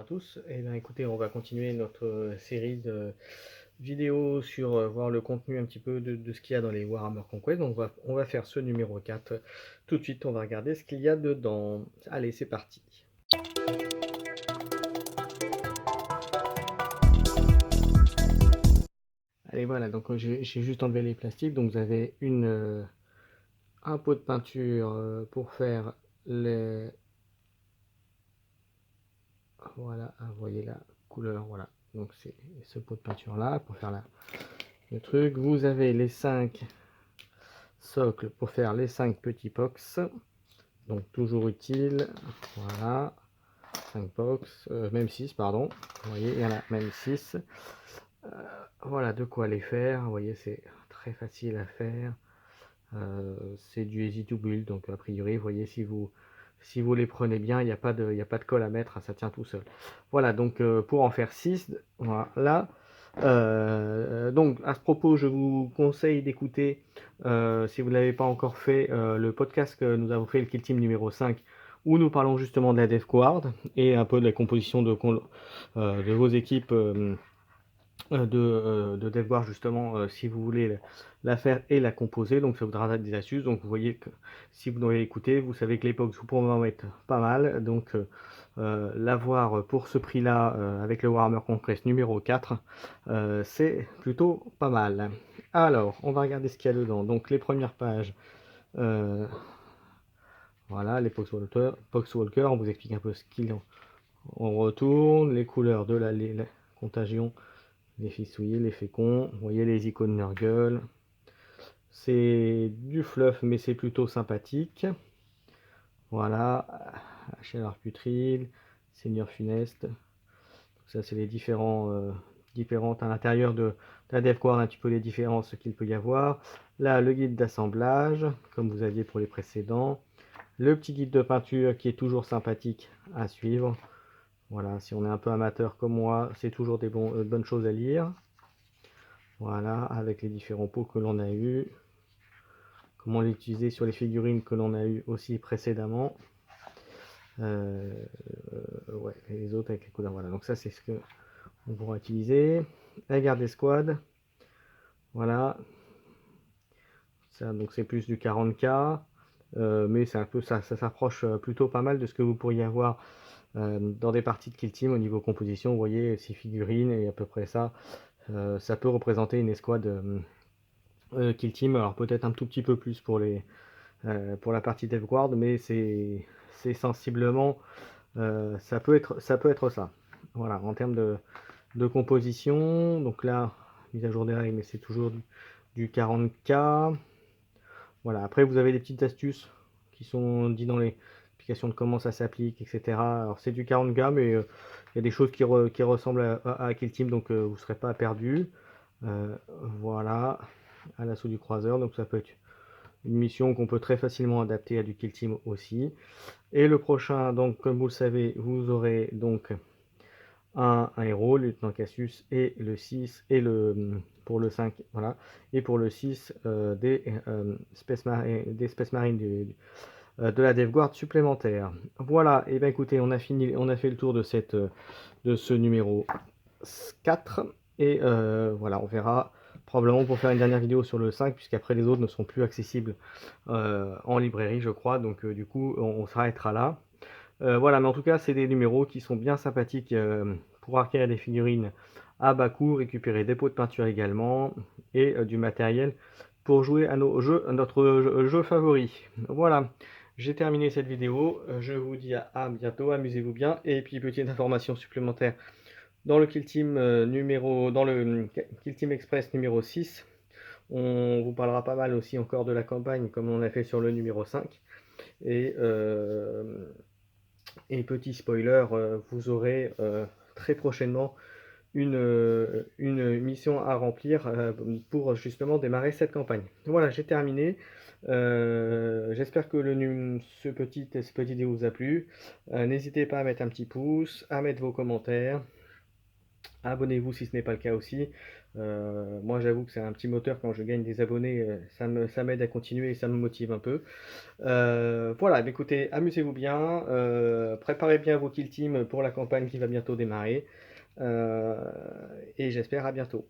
tous. Et bien écoutez, on va continuer notre série de vidéos sur voir le contenu un petit peu de ce qu'il y a dans les Warhammer Conquest. Donc on va faire ce numéro 4 tout de suite. On va regarder ce qu'il y a dedans. Allez, c'est parti. Allez, voilà, donc j'ai juste enlevé les plastiques. Donc vous avez un pot de peinture pour faire les... Voilà, vous voyez la couleur, voilà. Donc c'est ce pot de peinture là pour faire le truc. Vous avez les 5 socles pour faire les 5 petits box. Donc toujours utile. Voilà. 5 box, même 6, pardon. Vous voyez, il y en a même 6. Voilà de quoi les faire. Vous voyez, c'est très facile à faire. C'est du easy to build, donc a priori, vous voyez, si vous les prenez bien, il n'y a pas de colle à mettre, ça tient tout seul. Voilà, donc pour en faire 6, voilà. Donc à ce propos, je vous conseille d'écouter, si vous ne l'avez pas encore fait, le podcast que nous avons fait, le Kill Team numéro 5, où nous parlons justement de la Dev Squad et un peu de la composition de vos équipes de devoir justement si vous voulez la faire et la composer, donc ça vous donnera des astuces. Donc vous voyez que si vous l'avez écouté, vous savez que l'époque vous pouvez en mettre pas mal, donc l'avoir pour ce prix là avec le Warhammer Conquest numéro 4 c'est plutôt pas mal. Alors on va regarder ce qu'il y a dedans. Donc les premières pages, voilà, les Poxwalker, on vous explique un peu ce qu'il en on retourne, les couleurs de la contagion, les fissouillés, les féconds, vous voyez les icônes Nurgle. C'est du fluff, mais c'est plutôt sympathique. Voilà, Chaleur Putride, Seigneur Funeste. Ça, c'est les différentes à l'intérieur de la DevQuard, un petit peu les différences qu'il peut y avoir. Là, le guide d'assemblage, comme vous aviez pour les précédents. Le petit guide de peinture qui est toujours sympathique à suivre. Voilà, si on est un peu amateur comme moi, c'est toujours des bonnes choses à lire. Voilà, avec les différents pots que l'on a eu. Comment l'utiliser sur les figurines que l'on a eu aussi précédemment. Ouais, et les autres avec les couleurs. Voilà, donc ça c'est ce que on pourra utiliser. La garde des squads. Voilà. Ça, donc c'est plus du 40K. Mais c'est un peu ça s'approche plutôt pas mal de ce que vous pourriez avoir dans des parties de Kill Team au niveau composition. Vous voyez, 6 figurines et à peu près ça. Ça peut représenter une escouade Kill Team. Alors peut-être un tout petit peu plus pour la partie DevGuard, mais c'est sensiblement ça peut être ça. Voilà, en termes de composition. Donc là, mise à jour des règles, mais c'est toujours du 40K. Voilà, après vous avez des petites astuces qui sont dites dans les explications de comment ça s'applique, etc. Alors c'est du 40K, mais il y a des choses qui ressemblent à Kill Team, donc vous ne serez pas perdu. Voilà, à l'assaut du croiseur, donc ça peut être une mission qu'on peut très facilement adapter à du Kill Team aussi. Et le prochain, donc comme vous le savez, vous aurez donc un héros, le lieutenant Cassius, et le 6, et pour le 5, voilà, et pour le 6, des Space Marines de la DevGuard supplémentaire. Voilà, et bien écoutez, on a fait le tour de ce numéro 4, et voilà, on verra probablement pour faire une dernière vidéo sur le 5, puisqu'après les autres ne sont plus accessibles en librairie, je crois, donc du coup, on s'arrêtera là. Voilà, mais en tout cas, c'est des numéros qui sont bien sympathiques pour acquérir des figurines à bas coût, récupérer des pots de peinture également, et du matériel pour jouer à notre jeu favori. Voilà, j'ai terminé cette vidéo, je vous dis à bientôt, amusez-vous bien, et puis petite information supplémentaire, dans le Kill Team Kill Team Express numéro 6, on vous parlera pas mal aussi encore de la campagne, comme on a fait sur le numéro 5, et petit spoiler, vous aurez très prochainement une mission à remplir pour justement démarrer cette campagne. Voilà, j'ai terminé. J'espère que cette petite vidéo vous a plu. N'hésitez pas à mettre un petit pouce, à mettre vos commentaires. Abonnez-vous si ce n'est pas le cas aussi. Moi, j'avoue que c'est un petit moteur quand je gagne des abonnés, ça m'aide à continuer et ça me motive un peu. Voilà, bah, écoutez, amusez-vous bien, préparez bien vos kill team pour la campagne qui va bientôt démarrer, et j'espère à bientôt.